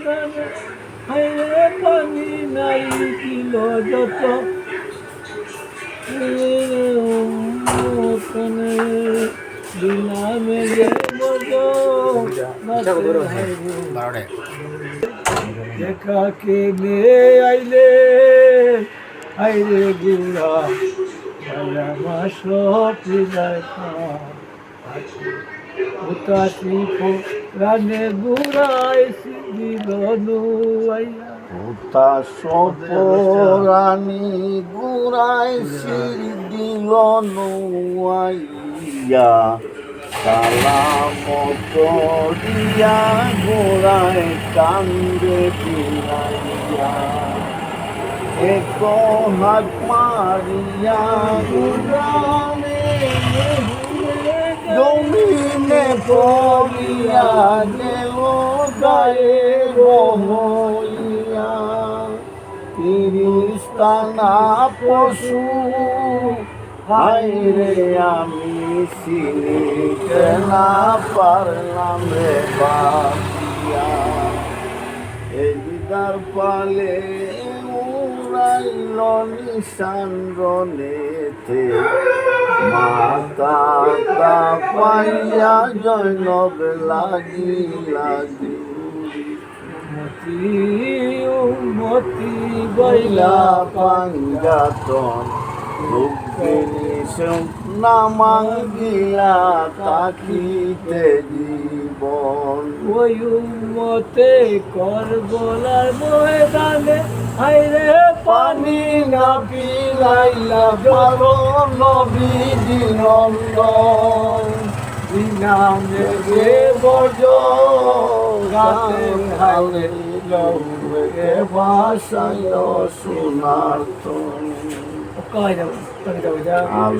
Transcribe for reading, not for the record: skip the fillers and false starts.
পুরাণে হাইরে পানি নাই দিল যত মতনে দিলামে যে বজো দেখা কে নে আইলে আইরে গুড়া মাস পিলায় উতাসি রানে গুড়াইছি দিল নুয়াইয়া রানী গুড়াইছি দিল নুয়াইয়া সালামত দিয়া গোড়ায় কান্দে পিলাইয়া এক হাত মারিয়া গুড়ানে জমিনে পড়িয়া গেল গায়ে বহইয়া তিরিস্তানা পশু হায়রে আমি চিনিতে না পারলাম রে বাপিয়া এই দিদার পালে উড়াইল নিশান রনেতে মাতা পাইয়া জৈনব লাগি লাগি মতি বইলা পাঞ্জাতন রূপিণী নামাঙ্গিলা তাকিতে জীবন ওই মতে করবলার ময়দানে হাইরে পানি না পিলাইলা ভালো নবী দিনন্দন নামে গে বজ গাতে খালে লৌকে ভাষায় সোনার তন কয় যাবো আর